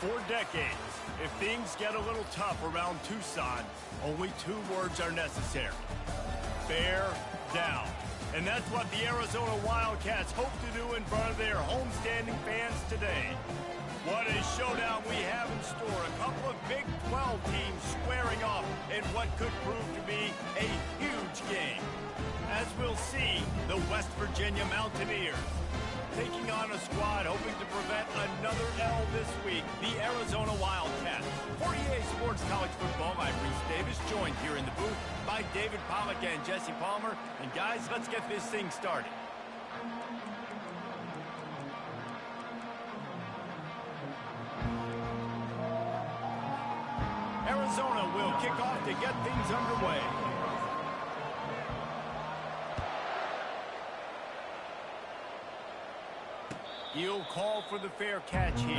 For decades, if things get a little tough around Tucson, only 2 words are necessary. Bear down. And that's what the Arizona Wildcats hope to do in front of their homestanding fans today. What a showdown we have in store. A couple of Big 12 teams squaring off in what could prove to be a huge game. As we'll see, the West Virginia Mountaineers taking on a squad hoping to prevent another L this week, the Arizona Wildcats. For EA Sports College Football, I'm Reese Davis, joined here in the booth by David Pollack and Jesse Palmer. And guys, let's get this thing started. Arizona will kick off to get things underway. He'll call for the fair catch here.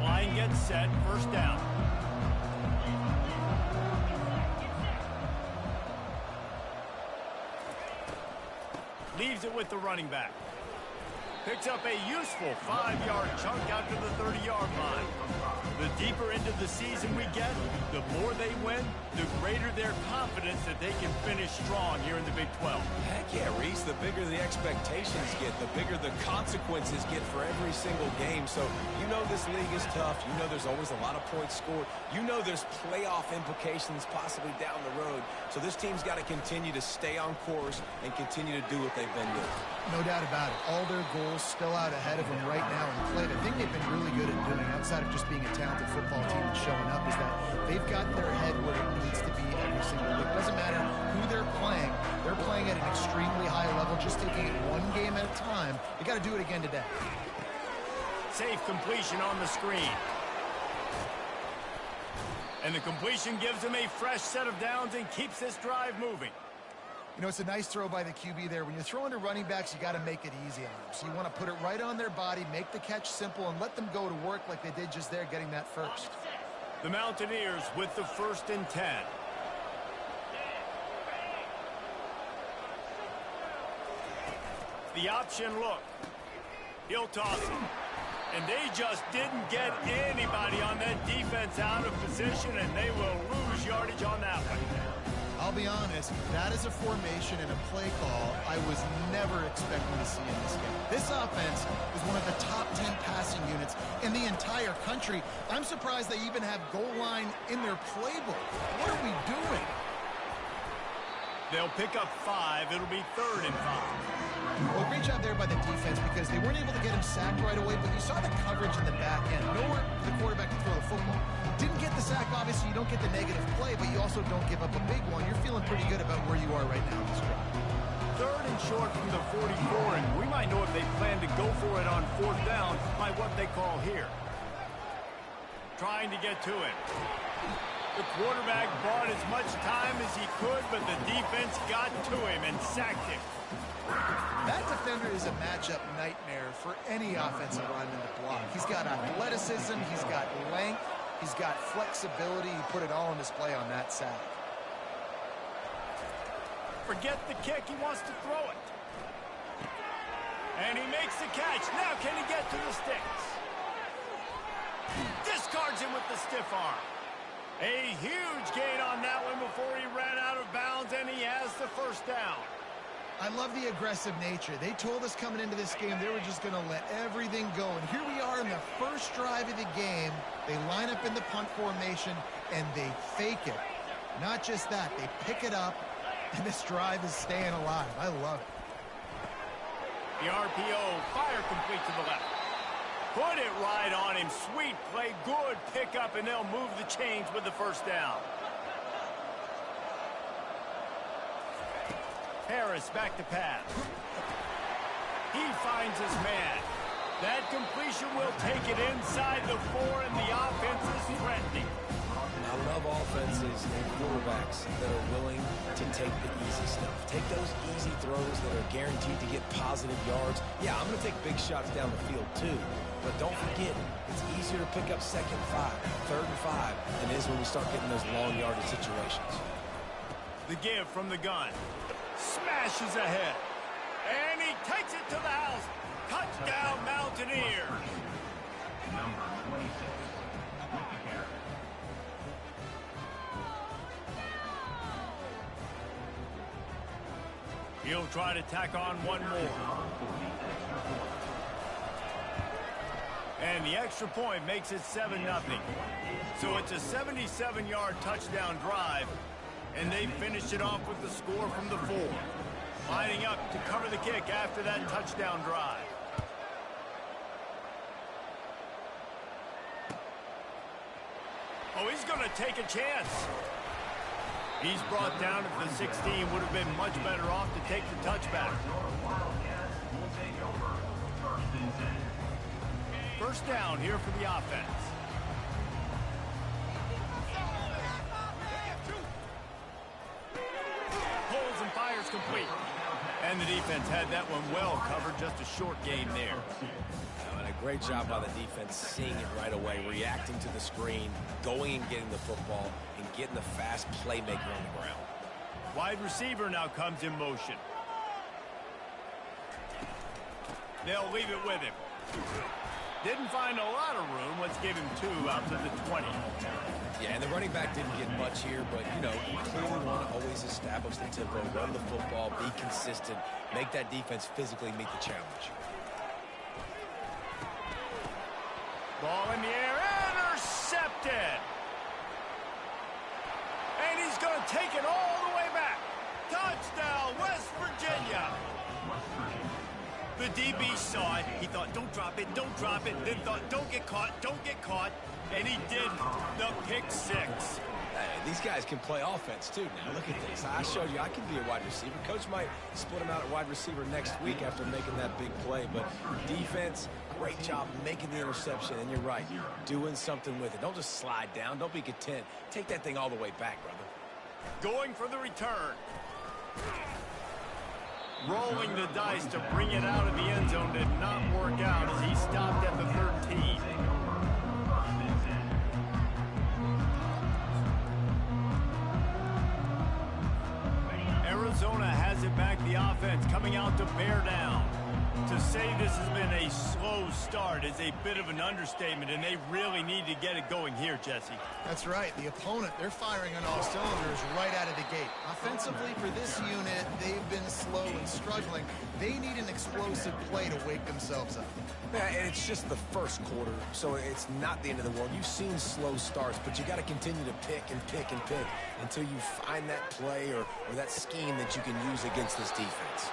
Line gets set, first down. Leaves it with the running back. Picks up a useful 5-yard chunk out to the 30-yard line. The deeper into the season we get, the more they win, the greater their confidence that they can finish strong here in the Big 12. Heck yeah, Reese. The bigger the expectations get, the bigger the consequences get for every single game. So you know this league is tough. You know there's always a lot of points scored. You know there's playoff implications possibly down the road. So this team's got to continue to stay on course and continue to do what they've been doing. No doubt about it. All their goals still out ahead of them right now in play. The thing they've been really good at doing, outside of just being a talented football team and showing up, is that they've got their head where it needs to be every single week. Doesn't matter who they're playing at an extremely high level, just taking it one game at a time. They got to do it again today. Safe completion on the screen. And the completion gives them a fresh set of downs and keeps this drive moving. You know, it's a nice throw by the QB there. When you're throwing to running backs, you got to make it easy on them. So you want to put it right on their body, make the catch simple, and let them go to work like they did just there, getting that first. The Mountaineers with the 1st and 10. The option look. He'll toss it. And they just didn't get anybody on that defense out of position, and they will lose yardage on that one. I'll be honest, that is a formation and a play call I was never expecting to see in this game. This offense is one of the top 10 passing units in the entire country. I'm surprised they even have goal line in their playbook. What are we doing? They'll pick up 5. It'll be 3rd and 5. Well, great job there by the defense because they weren't able to get him sacked right away, but you saw the coverage in the back end. Nowhere for the quarterback to throw the football. Didn't get the sack, obviously you don't get the negative play, but you also don't give up a big one. You're feeling pretty good about where you are right now in this drive. 3rd and short from the 44, and we might know if they plan to go for it on 4th down by what they call here. Trying to get to it. The quarterback bought as much time as he could, but the defense got to him and sacked him. That defender is a matchup nightmare for any offensive lineman to block. He's got athleticism, he's got length, he's got flexibility. He put it all on display on that sack. Forget the kick, he wants to throw it. And he makes the catch. Now can he get to the sticks? Discards him with the stiff arm. A huge gain on that one before he ran out of bounds, and he has the 1st down. I love the aggressive nature. They told us coming into this game they were just going to let everything go. And here we are in the first drive of the game. They line up in the punt formation, and they fake it. Not just that, they pick it up, and this drive is staying alive. I love it. The RPO, fire complete to the left. Put it right on him. Sweet play, good pickup, and they'll move the chains with the 1st down. Harris back to pass. He finds his man. That completion will take it inside the 4, and the offense is threatening. I love offenses and quarterbacks that are willing to take the easy stuff. Take those easy throws that are guaranteed to get positive yards. Yeah, I'm going to take big shots down the field too. But don't forget, it's easier to pick up 2nd and 5, 3rd and 5 than it is when we start getting those long yardage situations. The give from the gun. Smashes ahead. And he takes it to the house. Touchdown, Mountaineers. Number 26, with the carry. He'll try to tack on one more. And the extra point makes it 7-0. So it's a 77-yard touchdown drive, and they finished it off with the score from the 4. Lining up to cover the kick after that touchdown drive. Oh, he's going to take a chance. He's brought down at the 16. Would have been much better off to take the touchback. First down here for the offense. Pulls and fires complete. And the defense had that one well covered. Just a short game there. And a great job by the defense seeing it right away, reacting to the screen, going and getting the football, and getting the fast playmaker on the ground. Wide receiver now comes in motion. They'll leave it with him. Didn't find a lot of room. Let's give him 2 out to the 20. Yeah, and the running back didn't get much here, but, you know, you clearly want to always establish the tempo, run the football, be consistent, make that defense physically meet the challenge. Ball in the air, intercepted. And he's going to take it all the way back. Touchdown, West Virginia. The DB saw it. He thought, don't drop it, don't drop it. Then thought, don't get caught, don't get caught. And he did the pick 6. Hey, these guys can play offense, too. Now, look at this. I showed you I can be a wide receiver. Coach might split him out at wide receiver next week after making that big play. But defense, great job making the interception. And you're right, doing something with it. Don't just slide down. Don't be content. Take that thing all the way back, brother. Going for the return. Rolling the dice to bring it out of the end zone did not work out as he stopped at the 13. Arizona has it back, the offense coming out to bear down. To say this has been a slow start is a bit of an understatement, and they really need to get it going here, Jesse. That's right. The opponent, they're firing on all cylinders right out of the gate. Offensively, for this unit, they've been slow and struggling. They need an explosive play to wake themselves up. Yeah, and it's just the first quarter, so it's not the end of the world. You've seen slow starts, but you got to continue to pick and pick and pick until you find that play or that scheme that you can use against this defense.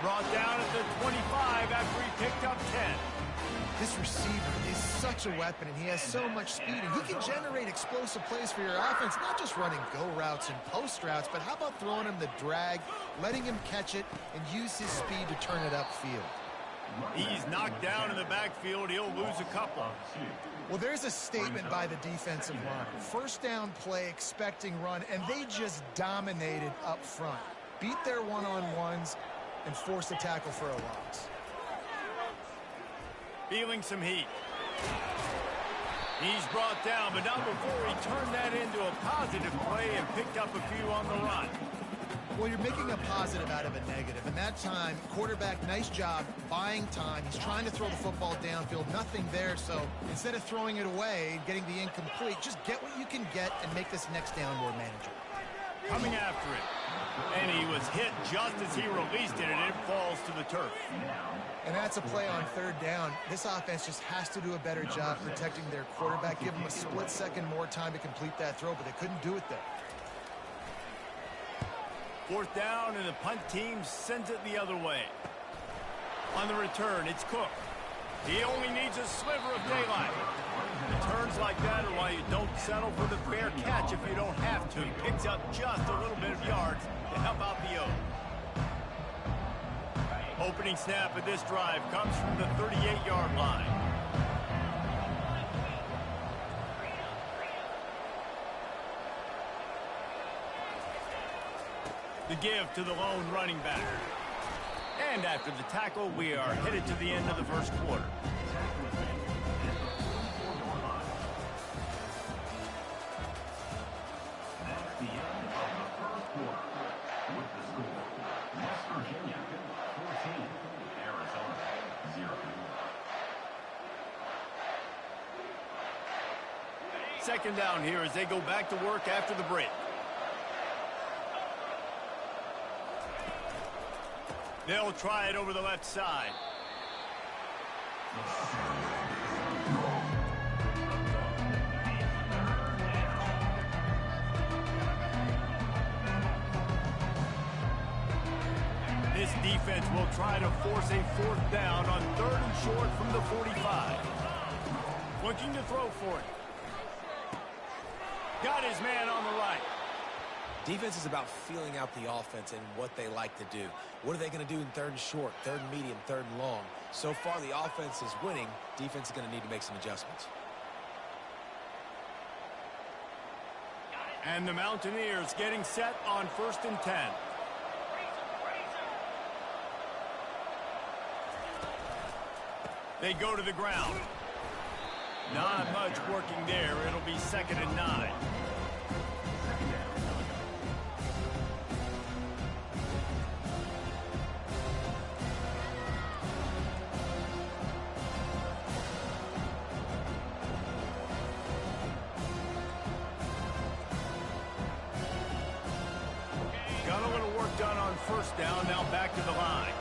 Brought down at the 25 after he picked up 10. This receiver is such a weapon, and he has so much speed, and he can generate explosive plays for your offense, not just running go routes and post routes, but how about throwing him the drag, letting him catch it, and use his speed to turn it upfield. He's knocked down in the backfield. He'll lose a couple. Well, there's a statement by the defensive line. First down play, expecting run, and they just dominated up front. Beat their one-on-ones and forced a tackle for a loss. Feeling some heat. He's brought down, but not before he turned that into a positive play and picked up a few on the run. Well, you're making a positive out of a negative. And that time, quarterback, nice job buying time. He's trying to throw the football downfield. Nothing there. So instead of throwing it away, getting the incomplete, just get what you can get and make this next down more manageable. Coming after it. And he was hit just as he released it, and it falls to the turf. And that's a play on third down. This offense just has to do a better job protecting their quarterback. Give them a split second more time to complete that throw, but they couldn't do it there. Fourth down, and the punt team sends it the other way. On the return, it's Cook. He only needs a sliver of daylight. Returns like that are why you don't settle for the fair catch if you don't have to. He picks up just a little bit of yards to help out the O. Opening snap of this drive comes from the 38-yard line. give to the lone running back. And after the tackle, we are headed to the end of the first quarter. That's the end of the first quarter. With the score, West Virginia 14, Arizona 0. Second down here as they go back to work after the break. They'll try it over the left side. This defense will try to force a fourth down on 3rd and short from the 45. Looking to throw for it. Got his man on the right. Defense is about feeling out the offense and what they like to do. What are they going to do in 3rd and short, 3rd and medium, 3rd and long? So far, the offense is winning. Defense is going to need to make some adjustments. And the Mountaineers getting set on 1st and 10. They go to the ground. Not much working there. It'll be 2nd and 9. Got a little work done on 1st down. Now back to the line.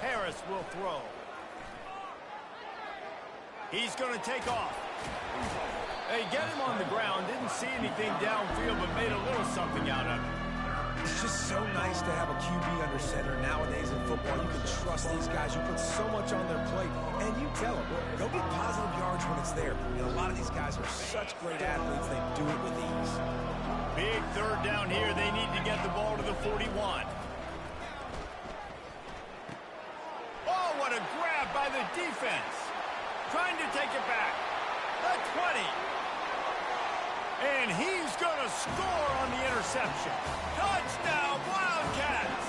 Harris will throw. He's going to take off. They get him on the ground. Didn't see anything downfield, but made a little something out of it. It's just so nice to have a QB under center nowadays in football. You can trust these guys. You put so much on their plate, and you tell them, go get positive yards when it's there. And a lot of these guys are such great athletes. They do it with ease. Big 3rd down here. They need to get the ball to the 41. Oh, what a grab by the defense. Trying to take it back. The 20. And he's going to score on the interception. Touchdown, Wildcats!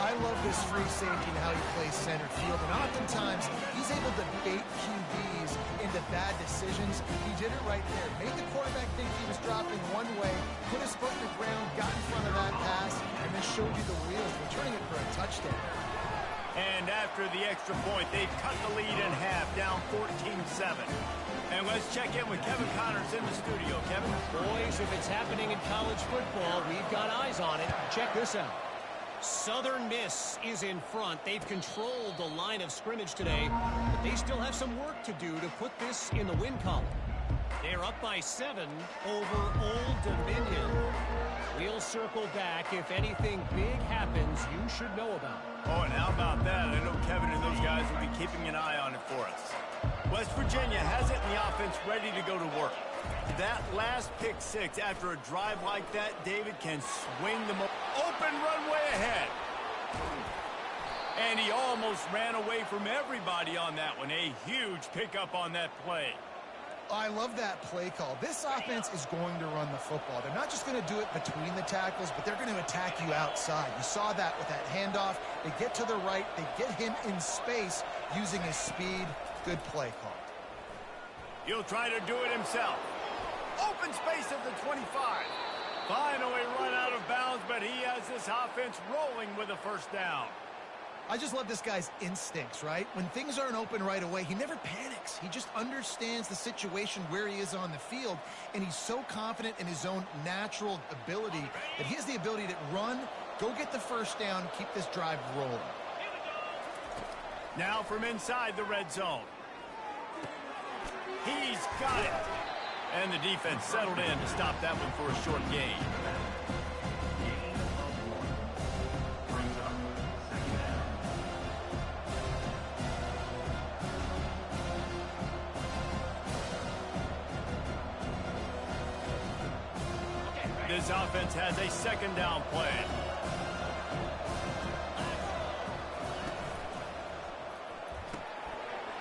I love this free safety and how he plays center field. And oftentimes, he's able to bait QBs into bad decisions. He did it right there. Made the quarterback think he was dropping one way, put his foot in the ground, got in front of that pass, and then showed you the wheels, returning it for a touchdown. And after the extra point, they've cut the lead in half, down 14-7. And let's check in with Kevin Connors in the studio. Kevin? Boys, if it's happening in college football, we've got eyes on it. Check this out. Southern Miss is in front. They've controlled the line of scrimmage today, but they still have some work to do to put this in the win column. They're up by 7 over Old Dominion. We'll circle back. If anything big happens, you should know about it. Oh, and how about that? I know Kevin and those guys will be keeping an eye on it for us. West Virginia has it in the offense ready to go to work. That last pick 6 after a drive like that, David can swing the open runway ahead. And he almost ran away from everybody on that one. A huge pickup on that play. I love that play call. This offense is going to run the football. They're not just going to do it between the tackles, but they're going to attack you outside. You saw that with that handoff. They get to the right. They get him in space using his speed. Good play call. He'll try to do it himself. Open space at the 25. Finally run out of bounds, but he has this offense rolling with a 1st down. I just love this guy's instincts, right? When things aren't open right away, he never panics. He just understands the situation where he is on the field, and he's so confident in his own natural ability that he has the ability to run, go get the 1st down, keep this drive rolling. Now from inside the red zone. He's got it. And the defense settled in to stop that one for a short gain. This offense has a 2nd down play.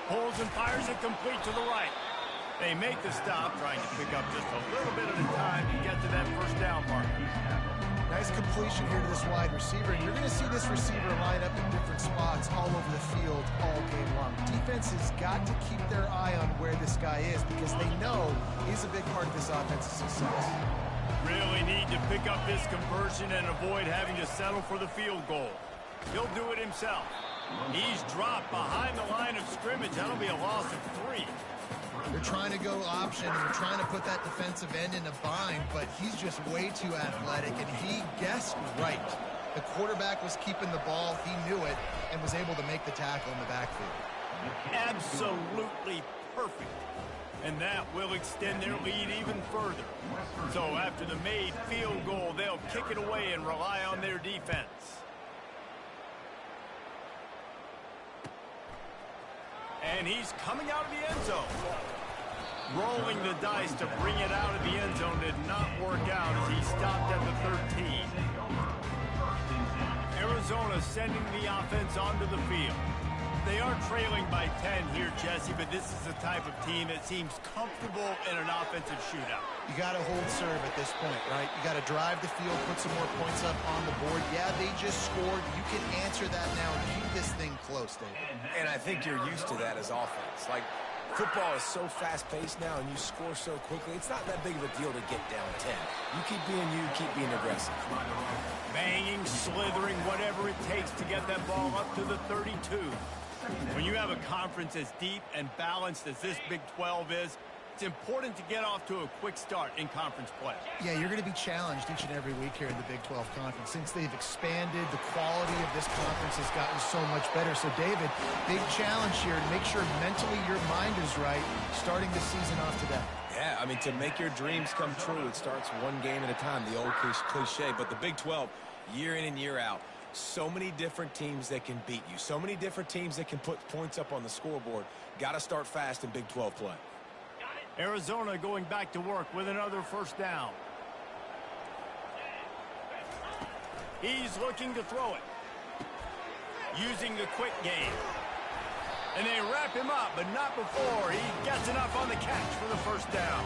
Pulls and fires it complete to the right. They make the stop, trying to pick up just a little bit at a time to get to that first down mark. Nice completion here to this wide receiver, and you're going to see this receiver line up in different spots all over the field all game long. Defense has got to keep their eye on where this guy is because they know he's a big part of this offense's success. Really need to pick up this conversion and avoid having to settle for the field goal. He'll do it himself. He's dropped behind the line of scrimmage. That'll be a loss of 3. They're trying to go option, and they're trying to put that defensive end in a bind, but he's just way too athletic, and he guessed right. The quarterback was keeping the ball. He knew it and was able to make the tackle in the backfield. Absolutely perfect. And that will extend their lead even further. So after the made field goal, they'll kick it away and rely on their defense. And he's coming out of the end zone. Rolling the dice to bring it out of the end zone did not work out as he stopped at the 13. Arizona sending the offense onto the field. They are trailing by 10 here, Jesse, but this is the type of team that seems comfortable in an offensive shootout. You got to hold serve at this point, right? You got to drive the field, put some more points up on the board. Yeah, they just scored. You can answer that now and keep this thing close, Dave. And I think you're used to that as offense. Like, football is so fast-paced now, and you score so quickly, it's not that big of a deal to get down 10. You keep being aggressive. Banging, slithering, whatever it takes to get that ball up to the 32. When you have a conference as deep and balanced as this Big 12 is, it's important to get off to a quick start in conference play. Yeah, you're going to be challenged each and every week here in the Big 12 Conference. Since they've expanded, the quality of this conference has gotten so much better. So, David, big challenge here to make sure mentally your mind is right starting the season off today. Yeah, I mean, to make your dreams come true, it starts one game at a time, the old cliche. But the Big 12, year in and year out, so many different teams that can beat you. So many different teams that can put points up on the scoreboard. Got to start fast in Big 12 play. Arizona going back to work with another first down. He's looking to throw it. Using the quick game. And they wrap him up, but not before he gets enough on the catch for the first down.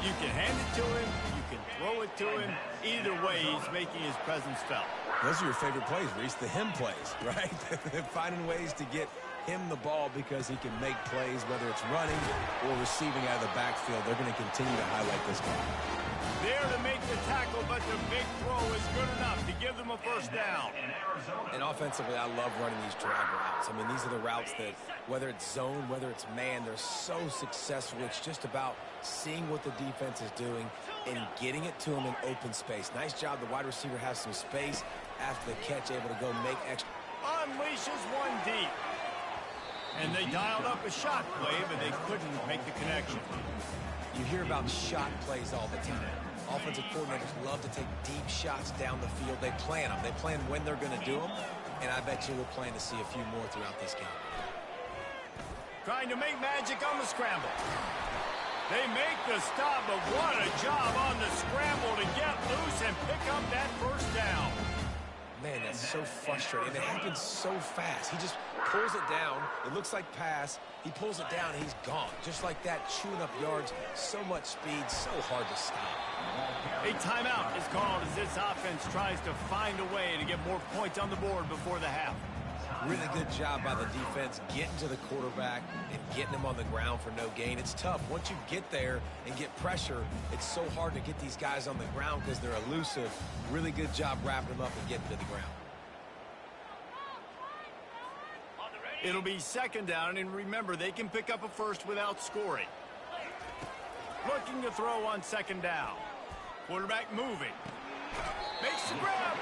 You can hand it to him. You can throw it to him. Either way, he's making his presence felt. Those are your favorite plays, Reese, the him plays, right? They're finding ways to get him the ball because he can make plays, whether it's running or receiving out of the backfield. They're going to continue to highlight this guy. There to make the tackle, but the big throw is good enough to give them a first down. And offensively, I love running these drag routes. I mean, these are the routes that, whether it's zone, whether it's man, they're so successful. It's just about seeing what the defense is doing and getting it to them in open space. Nice job. The wide receiver has some space after the catch, able to go make extra. Unleashes one deep. And they dialed up a shot play, but they couldn't make the connection. You hear about shot plays all the time. Offensive coordinators love to take deep shots down the field. They plan them. They plan when they're going to do them. And I bet you we'll plan to see a few more throughout this game. Trying to make magic on the scramble. They make the stop, but what a job on the scramble to get loose and pick up that first down. Man, that's so frustrating. And it happens so fast. He just pulls it down. It looks like pass. He pulls it down, and he's gone. Just like that, chewing up yards. So much speed, so hard to stop. A timeout is called as this offense tries to find a way to get more points on the board before the half. Really good job by the defense getting to the quarterback and getting him on the ground for no gain. It's tough. Once you get there and get pressure, it's so hard to get these guys on the ground because they're elusive. Really good job wrapping them up and getting to the ground. It'll be second down, and remember, they can pick up a first without scoring. Looking to throw on second down. Quarterback moving. Makes the grab.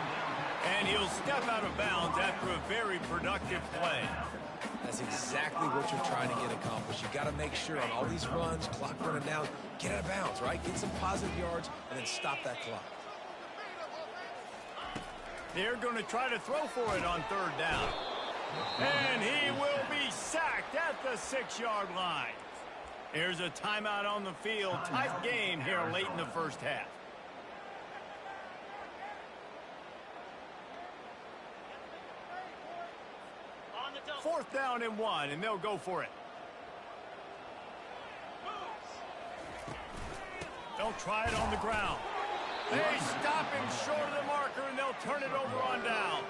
And he'll step out of bounds after a very productive play. That's exactly what you're trying to get accomplished. You got to make sure on all these runs, clock running down, get out of bounds, right? Get some positive yards and then stop that clock. They're going to try to throw for it on third down. And he will be sacked at the 6-yard line. Here's a timeout on the field. Tight game here late in the first half. Fourth down and 1, and they'll go for it. They'll try it on the ground. They stop him short of the marker, and they'll turn it over on downs.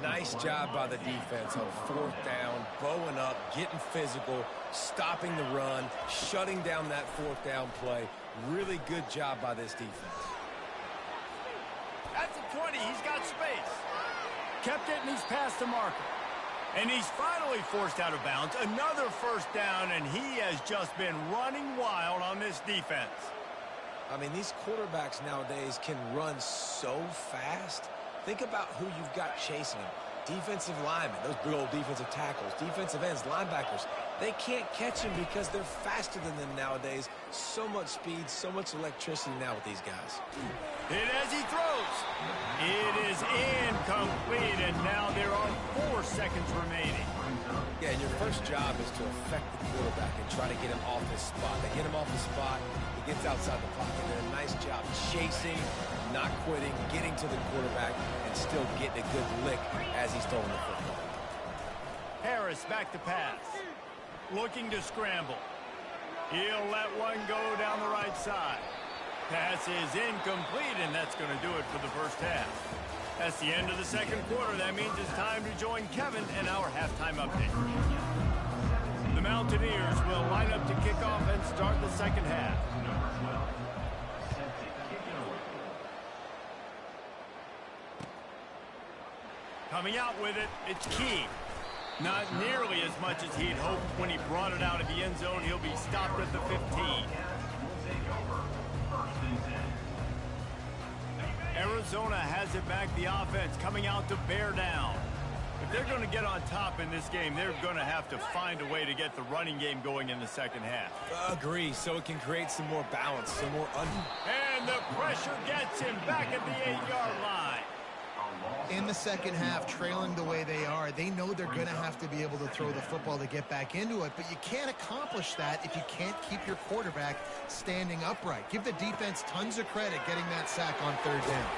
Nice job by the defense on 4th down, bowing up, getting physical, stopping the run, shutting down that 4th down play. Really good job by this defense. At the 20, he's got space. Kept it, and he's past the marker. And he's finally forced out of bounds. Another 1st down, and he has just been running wild on this defense. I mean, these quarterbacks nowadays can run so fast. Think about who you've got chasing them. Defensive linemen, those big old defensive tackles, defensive ends, linebackers. They can't catch them because they're faster than them nowadays. So much speed, so much electricity now with these guys. Hit as he throws. It is incomplete, and now there are 4 seconds remaining. Yeah, and your first job is to affect the quarterback and try to get him off his spot. They get him off his spot, he gets outside the pocket. They did a nice job chasing, not quitting, getting to the quarterback, and still getting a good lick as he's throwing the football. Harris back to pass. Looking to scramble. He'll let one go down the right side. Pass is incomplete, and that's going to do it for the first half. That's the end of the second quarter. That means it's time to join Kevin and our halftime update. The Mountaineers will line up to kick off and start the second half. Coming out with it, it's Key. Not nearly as much as he'd hoped when he brought it out of the end zone. He'll be stopped at the 15. Arizona has it back. The offense coming out to bear down. If they're going to get on top in this game, they're going to have to find a way to get the running game going in the second half. Agree, so it can create some more balance, some more And the pressure gets him back at the 8-yard line. In the second half, trailing the way they are, they know they're going to have to be able to throw the football to get back into it, but you can't accomplish that if you can't keep your quarterback standing upright. Give the defense tons of credit getting that sack on 3rd down.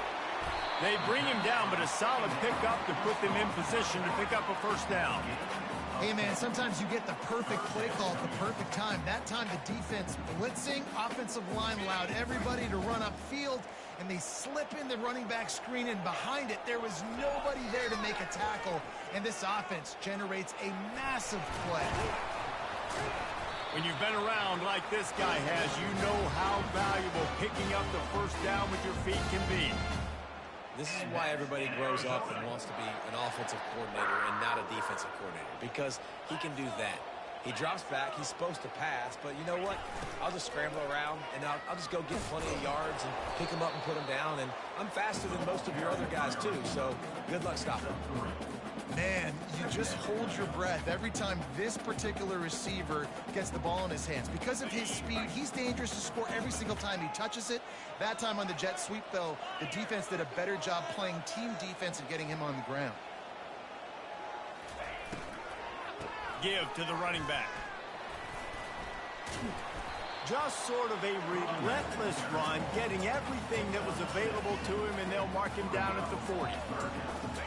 They bring him down, but a solid pickup to put them in position to pick up a 1st down. Hey, man, sometimes you get the perfect play call at the perfect time. That time the defense blitzing, offensive line allowed everybody to run upfield, and they slip in the running back screen, and behind it, there was nobody there to make a tackle, and this offense generates a massive play. When you've been around like this guy has, you know how valuable picking up the 1st down with your feet can be. This is why everybody grows up and wants to be an offensive coordinator and not a defensive coordinator, because he can do that. He drops back. He's supposed to pass, but you know what? I'll just scramble around, and I'll just go get plenty of yards and pick him up and put him down, and I'm faster than most of your other guys, too, so good luck stopping him. Man, you just hold your breath every time this particular receiver gets the ball in his hands. Because of his speed, he's dangerous to score every single time he touches it. That time on the jet sweep, though, the defense did a better job playing team defense and getting him on the ground. Give to the running back. Just sort of a relentless run, getting everything that was available to him, and they'll mark him down at the 40.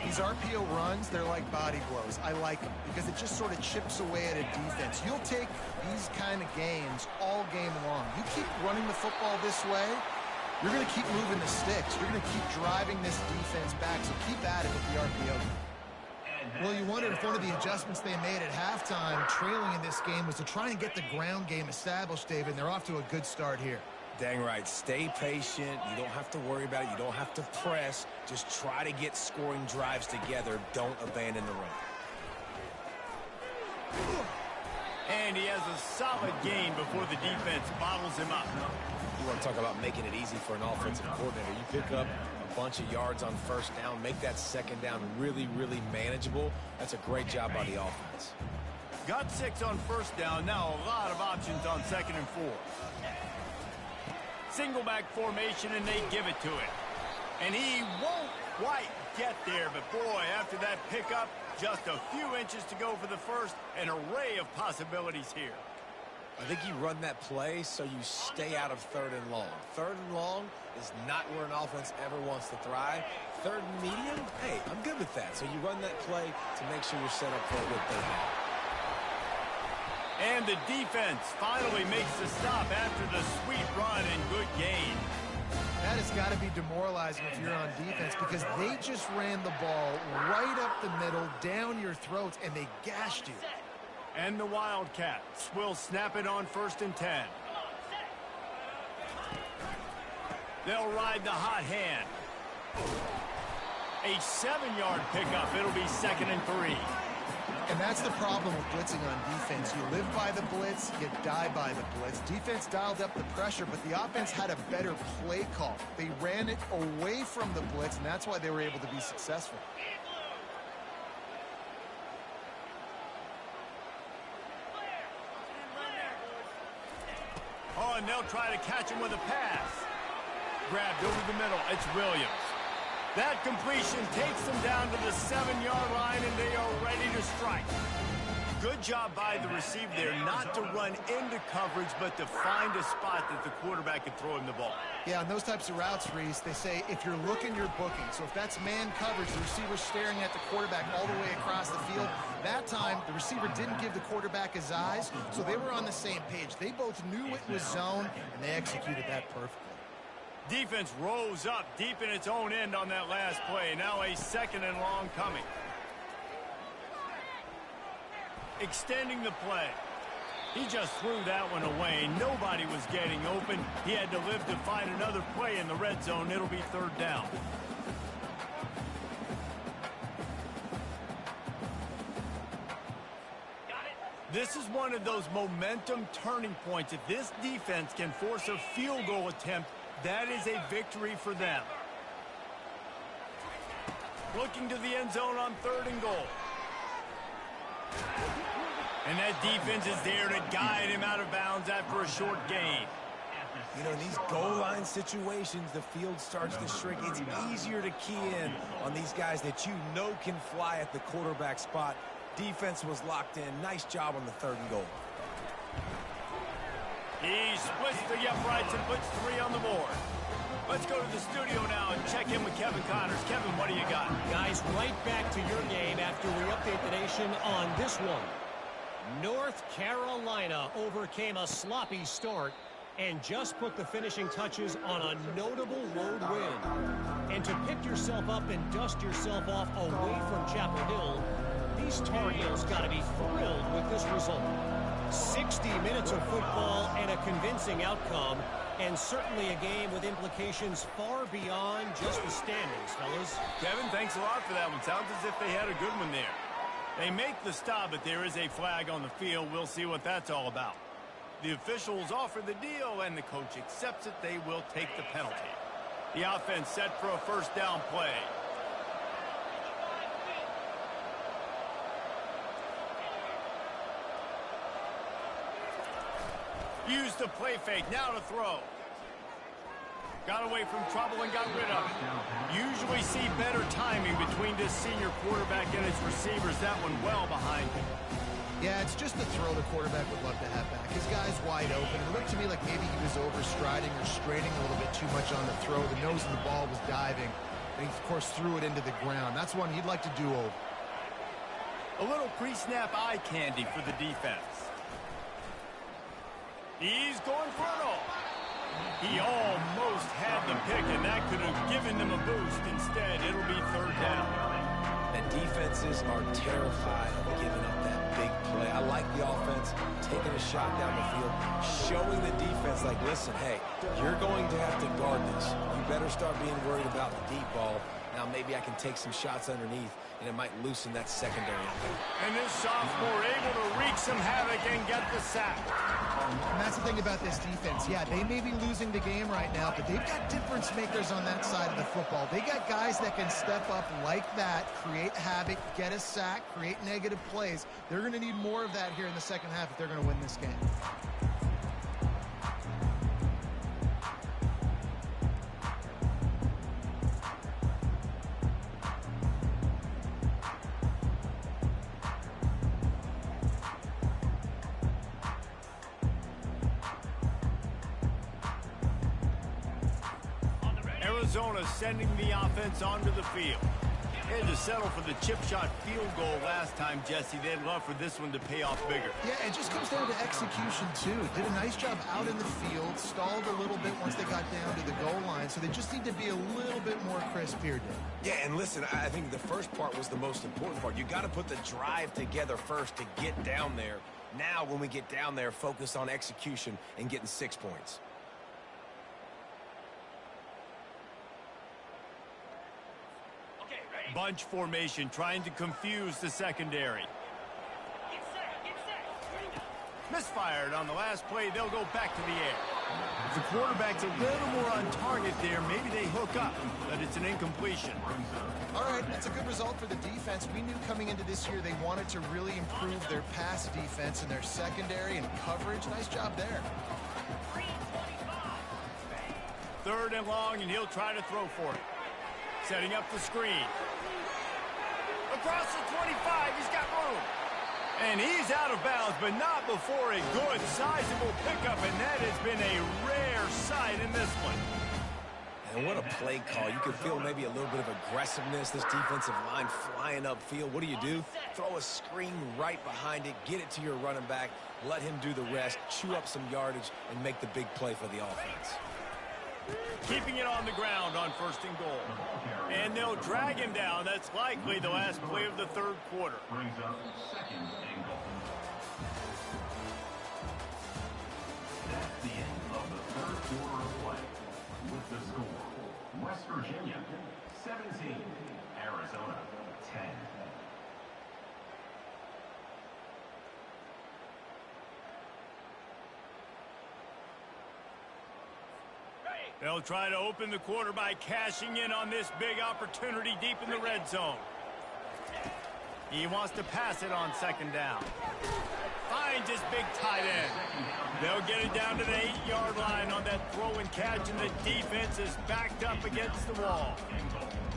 These RPO runs, they're like body blows. I like them because it just sort of chips away at a defense. You'll take these kind of games all game long. You keep running the football this way, you're going to keep moving the sticks. You're going to keep driving this defense back, so keep at it with the RPO. Well, you wondered if one of the adjustments they made at halftime, trailing in this game, was to try and get the ground game established, David, and they're off to a good start here. Dang right. Stay patient. You don't have to worry about it. You don't have to press. Just try to get scoring drives together. Don't abandon the run. And he has a solid gain before the defense bottles him up. You want to talk about making it easy for an offensive coordinator. You pick up a bunch of yards on 1st down, make that 2nd down really, really manageable. That's a great job by the offense. Got 6 on 1st down. Now a lot of options on 2nd and 4. Single back formation, and they give it to him. And he won't quite get there, but boy, after that pickup, just a few inches to go for the 1st. An array of possibilities here. I think you run that play so you stay out of 3rd and long. 3rd and long is not where an offense ever wants to thrive. 3rd and medium, hey, I'm good with that. So you run that play to make sure you're set up for a good thing. And the defense finally makes the stop after the sweet run and good gain. That has got to be demoralizing if you're on defense because they just ran the ball right up the middle, down your throats, and they gashed you. And the Wildcats will snap it on 1st and 10. They'll ride the hot hand. A 7-yard pickup. It'll be 2nd and 3. And that's the problem with blitzing on defense. You live by the blitz, you die by the blitz. Defense dialed up the pressure, but the offense had a better play call. They ran it away from the blitz, and that's why they were able to be successful. Oh, and they'll try to catch him with a pass. Grabbed over the middle. It's Williams. That completion takes them down to the 7-yard line, and they are ready to strike. Good job by the receiver there, not to run into coverage, but to find a spot that the quarterback can throw him the ball. Yeah, on those types of routes, Reese, they say if you're looking, you're booking. So if that's man coverage, the receiver's staring at the quarterback all the way across the field. That time, the receiver didn't give the quarterback his eyes, so they were on the same page. They both knew it was zone, and they executed that perfectly. Defense rose up deep in its own end on that last play. Now a 2nd and long coming. Extending the play. He just threw that one away. Nobody was getting open. He had to live to find another play in the red zone. It'll be 3rd down. This is one of those momentum turning points. If this defense can force a field goal attempt, that is a victory for them. Looking to the end zone on 3rd and goal. And that defense is there to guide him out of bounds after a short gain. You know, in these goal line situations, the field starts to shrink. It's easier to key in on these guys that you know can fly at the quarterback spot. Defense was locked in. Nice job on the 3rd and goal. He splits the uprights and puts 3 on the board. Let's go to the studio now and check in with Kevin Connors. Kevin, what do you got? Guys, right back to your game after we update the nation on this one. North Carolina overcame a sloppy start and just put the finishing touches on a notable road win. And to pick yourself up and dust yourself off away from Chapel Hill, these Tar Heels got to be thrilled with this result. 60 minutes of football and a convincing outcome, and certainly a game with implications far beyond just the standings, fellas. Kevin, thanks a lot for that one. Sounds as if they had a good one there. They make the stop, but there is a flag on the field. We'll see what that's all about. The officials offer the deal, and the coach accepts it. They will take the penalty. The offense set for a 1st down play. Used the play fake, now to throw. Got away from trouble and got rid of it. Usually see better timing between this senior quarterback and his receivers. That one well behind him. Yeah, it's just the throw the quarterback would love to have back. His guy's wide open. It looked to me like maybe he was overstriding or straining a little bit too much on the throw. The nose of the ball was diving. And he, of course, threw it into the ground. That's one he'd like to do over. A little pre-snap eye candy for the defense. He's going for it all. He almost had the pick, and that could have given them a boost. Instead, it'll be 3rd down. And defenses are terrified of giving up that big play. I like the offense taking a shot down the field, showing the defense, like, listen, hey, you're going to have to guard this. You better start being worried about the deep ball. Now maybe I can take some shots underneath, and it might loosen that secondary. And this sophomore able to wreak some havoc and get the sack. And that's the thing about this defense. Yeah, they may be losing the game right now, but they've got difference makers on that side of the football. They got guys that can step up like that, create havoc, get a sack, create negative plays. They're going to need more of that here in the second half if they're going to win this game. Arizona sending the offense onto the field. They had to settle for the chip shot field goal last time, Jesse. They'd love for this one to pay off bigger. Yeah, it just comes down to execution, too. Did a nice job out in the field, stalled a little bit once they got down to the goal line, so they just need to be a little bit more crisp here, Dave. Yeah, and listen, I think the first part was the most important part. You got to put the drive together first to get down there. Now, when we get down there, focus on execution and getting 6 points. Bunch formation, trying to confuse the secondary. Misfired on the last play. They'll go back to the air. If the quarterback's a little more on target there, maybe they hook up, but it's an incompletion. All right, that's a good result for the defense. We knew coming into this year they wanted to really improve their pass defense and their secondary and coverage. Nice job there. 3rd and long, and he'll try to throw for it. Setting up the screen. Across the 25, he's got room. And he's out of bounds, but not before a good, sizable pickup, and that has been a rare sight in this one. And what a play call. You could feel maybe a little bit of aggressiveness, this defensive line flying upfield. What do? Throw a screen right behind it, get it to your running back, let him do the rest, chew up some yardage, and make the big play for the offense. Keeping it on the ground on 1st and goal. And they'll drag him down. That's likely the last play of the 3rd quarter. Brings up 2nd and goal. That's the end of the 3rd quarter of play. With the score, West Virginia 17, Arizona 10. They'll try to open the quarter by cashing in on this big opportunity deep in the red zone. He wants to pass it on 2nd down. Finds his big tight end. They'll get it down to the 8-yard line on that throw and catch, and the defense is backed up against the wall.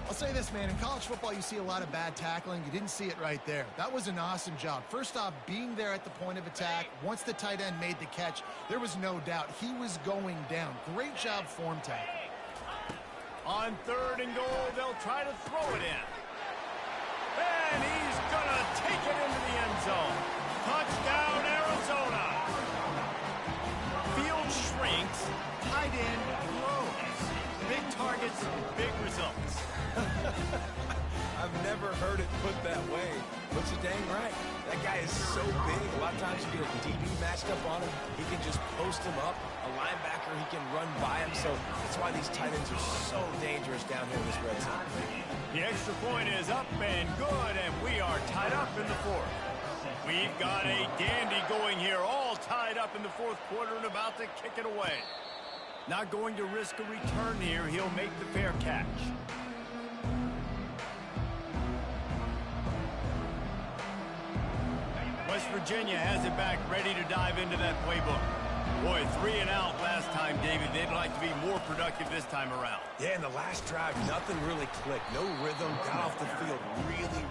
I'll say this, man. In college football, you see a lot of bad tackling. You didn't see it right there. That was an awesome job. First off, being there at the point of attack. Once the tight end made the catch, there was no doubt he was going down. Great job form tackling. On 3rd and goal, they'll try to throw it in. And he's going to take it into the end zone. Touchdown, Arizona. Field shrinks. Tight end grows. Big targets, big results. I've never heard it put that way, but you're dang right. That guy is so big. A lot of times you get a DB matched up on him. He can just post him up. A linebacker, he can run by him. So that's why these tight ends are so dangerous down here in this red zone. The extra point is up and good, and we are tied up in the 4th. We've got a dandy going here, all tied up in the 4th quarter and about to kick it away. Not going to risk a return here. He'll make the fair catch. West Virginia has it back, ready to dive into that playbook. Boy, 3 and out last time, David. They'd like to be more productive this time around. Yeah, in the last drive, nothing really clicked. No rhythm, got off the field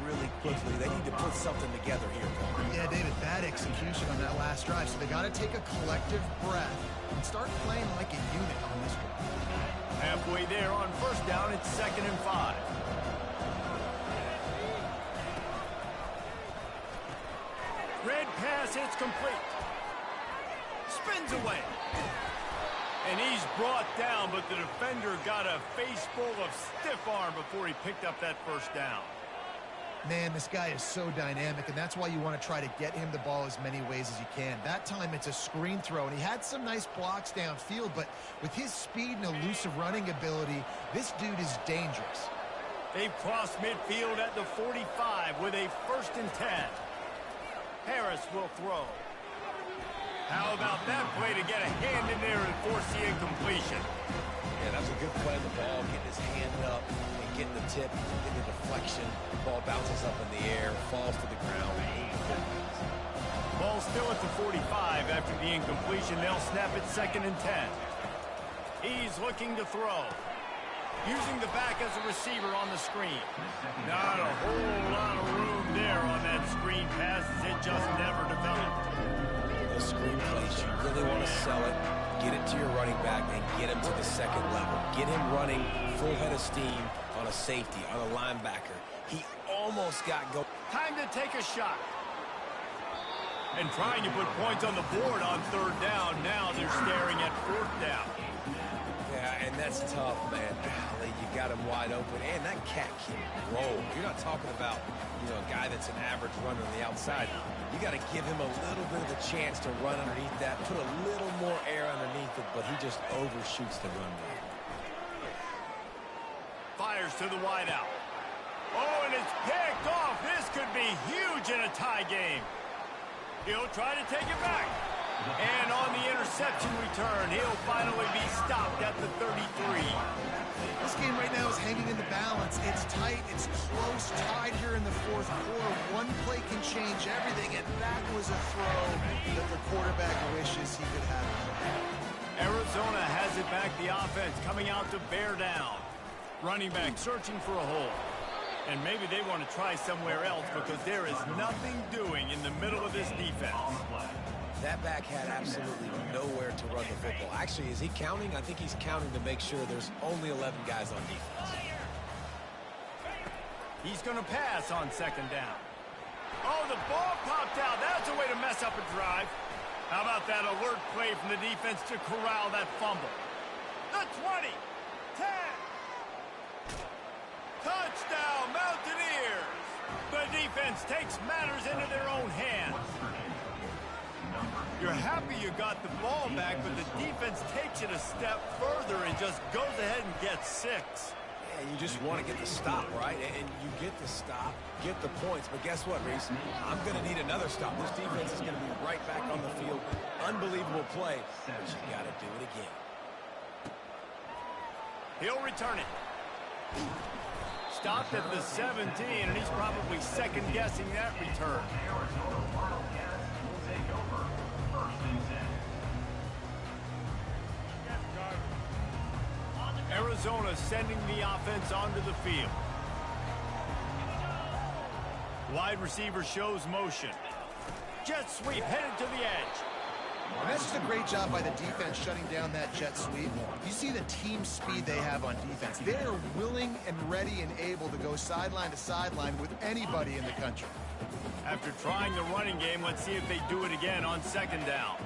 really quickly. They need to put something together here, Paul. Yeah, David, bad execution on that last drive. So they got to take a collective breath and start playing like a unit on this one. Halfway there on 1st down, it's 2nd and 5. Red pass hits complete. Spins away. And he's brought down, but the defender got a face full of stiff arm before he picked up that 1st down. Man, this guy is so dynamic, and that's why you want to try to get him the ball as many ways as you can. That time, it's a screen throw, and he had some nice blocks downfield, but with his speed and elusive running ability, this dude is dangerous. They've crossed midfield at the 45 with a 1st and 10. Harris will throw. How about that play to get a hand in there and force the incompletion? Yeah, that was a good play on the ball, getting his hand up and getting the tip, getting the deflection. The ball bounces up in the air, falls to the ground. Ball still at the 45 after the incompletion. They'll snap it 2nd and 10. He's looking to throw. Using the back as a receiver on the screen. Not a whole lot of room there on that screen pass as it just never developed. Those screen plays, you really want to sell it, get it to your running back, and get him to the 2nd level. Get him running full head of steam, on a safety, on a linebacker. He almost got going. Time to take a shot. And trying to put points on the board on third down. Now they're staring at fourth down. Yeah, and that's tough, man. Golly, you got him wide open, and that cat can roll. You're not talking about, a guy that's an average runner on the outside. You got to give him a little bit of a chance to run underneath that, put a little more air underneath it, but he just overshoots the runway. Fires to the wideout. Oh, and it's picked off. This could be huge in a tie game. He'll try to take it back. And on the interception return, he'll finally be stopped at the 33. This game right now is hanging in the balance. It's tight. It's close. Tied here in the fourth quarter. One play can change everything, and that was a throw that the quarterback wishes he could have. Arizona has it back. The offense coming out to bear down. Running back searching for a hole. And maybe they want to try somewhere else because there is nothing doing in the middle of this defense. That back had absolutely nowhere to run the football. Actually, is he counting? I think he's counting to make sure there's only 11 guys on defense. He's going to pass on second down. Oh, the ball popped out. That's a way to mess up a drive. How about that alert play from the defense to corral that fumble? The 20, 10. Touchdown, Mountaineers! The defense takes matters into their own hands. You're happy you got the ball back, but the defense takes it a step further and just goes ahead and gets 6. Yeah, you just want to get the stop, right? And you get the stop, get the points. But guess what, Reese? I'm going to need another stop. This defense is going to be right back on the field. Unbelievable play, but you got to do it again. He'll return it. Stopped at the 17, and he's probably second-guessing that return. Arizona sending the offense onto the field. Wide receiver shows motion. Jet sweep headed to the edge. And that's just a great job by the defense shutting down that jet sweep. You see the team speed they have on defense. They are willing and ready and able to go sideline to sideline with anybody in the country. After trying the running game, let's see if they do it again on second down.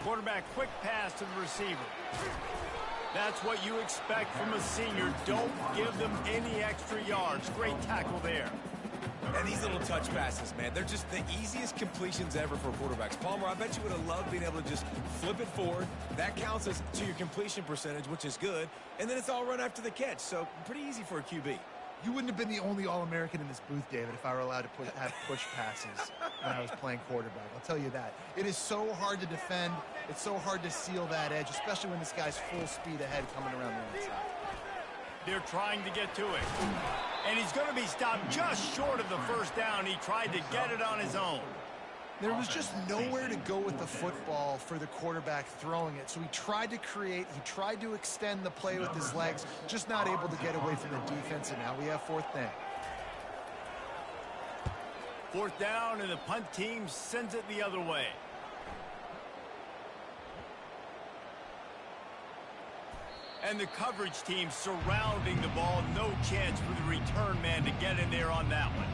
Quarterback quick pass to the receiver. That's what you expect from a senior. Don't give them any extra yards. Great tackle there. And these little touch passes, man, they're just the easiest completions ever for quarterbacks. Palmer, I bet you would have loved being able to just flip it forward. That counts as to your completion percentage, which is good. And then it's all run after the catch, so pretty easy for a QB. You wouldn't have been the only All-American in this booth, David, if I were allowed to have push passes when I was playing quarterback. I'll tell you that. It is so hard to defend. It's so hard to seal that edge, especially when this guy's full speed ahead coming around the inside. They're trying to get to it. And he's going to be stopped just short of the first down. He tried to get it on his own. There was just nowhere to go with the football for the quarterback throwing it. So he tried to create, he tried to extend the play with his legs, just not able to get away from the defense, and now we have fourth down. Fourth down, and the punt team sends it the other way. And the coverage team surrounding the ball. No chance for the return man to get in there on that one.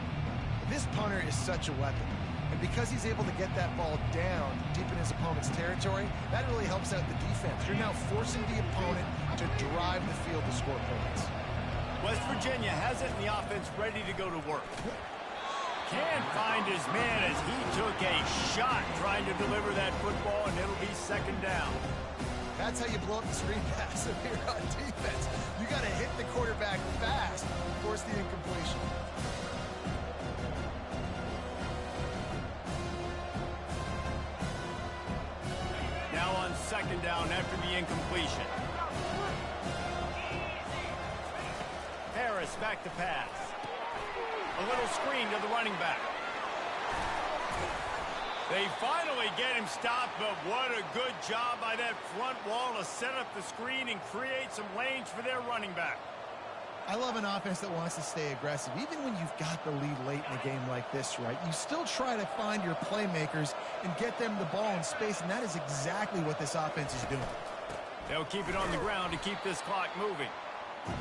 This punter is such a weapon. And because he's able to get that ball down deep in his opponent's territory, that really helps out the defense. You're now forcing the opponent to drive the field to score points. West Virginia has it in the offense ready to go to work. Can't find his man as he took a shot trying to deliver that football, and it'll be second down. That's how you blow up the screen pass if you're on defense. You got to hit the quarterback fast and force the incompletion. Now on second down after the incompletion. Harris back to pass. A little screen to the running back. They finally get him stopped, but what a good job by that front wall to set up the screen and create some lanes for their running back. I love an offense that wants to stay aggressive. Even when you've got the lead late in a game like this, right, you still try to find your playmakers and get them the ball in space, and that is exactly what this offense is doing. They'll keep it on the ground to keep this clock moving.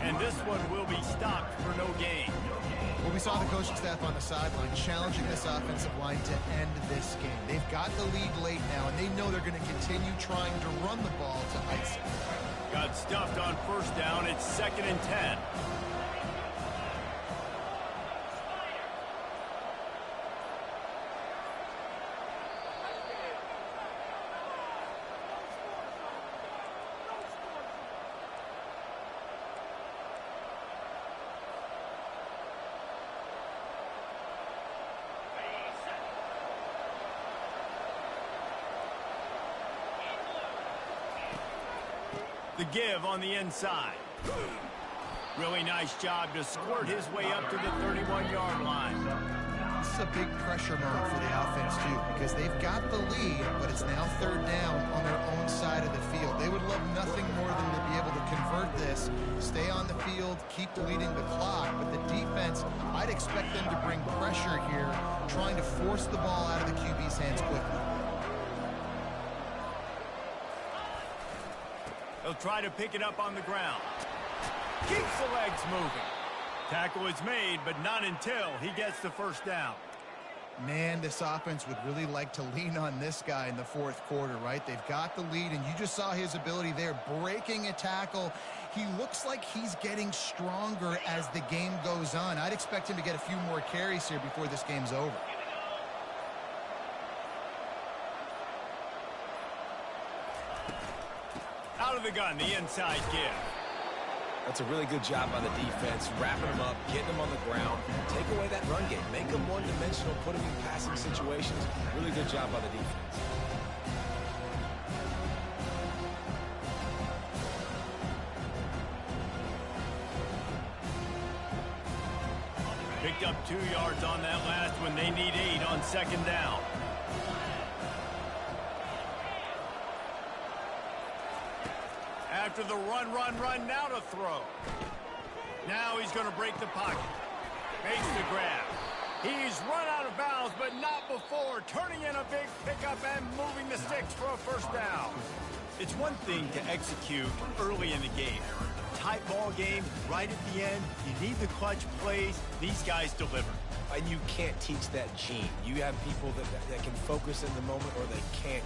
And this one will be stopped for no gain. Well, we saw the coaching staff on the sideline challenging this offensive line to end this game. They've got the lead late now, and they know they're going to continue trying to run the ball to ice it. Got stuffed on first down. It's 2nd and 10. The give on the inside. Really nice job to squirt his way up to the 31-yard line. This is a big pressure moment for the offense, too, because they've got the lead, but it's now 3rd down on their own side of the field. They would love nothing more than to be able to convert this, stay on the field, keep leading the clock. But the defense, I'd expect them to bring pressure here, trying to force the ball out of the QB's hands quickly. He'll try to pick it up on the ground. Keeps the legs moving. Tackle is made, but not until he gets the first down. Man, this offense would really like to lean on this guy in the 4th quarter, right? They've got the lead, and you just saw his ability there, breaking a tackle. He looks like he's getting stronger as the game goes on. I'd expect him to get a few more carries here before this game's over. Out of the gun, the inside give. That's a really good job by the defense, wrapping them up, getting them on the ground. Take away that run game. Make them one-dimensional, put them in passing situations. Really good job by the defense. Picked up 2 yards on that last one. They need 8 on 2nd down. After the run, now to throw. Now he's going to break the pocket. Makes the grab. He's run out of bounds, but not before turning in a big pickup and moving the sticks for a first down. It's one thing to execute early in the game. Tight ball game, right at the end, you need the clutch plays. These guys deliver. And you can't teach that gene. You have people that can focus in the moment, or they can't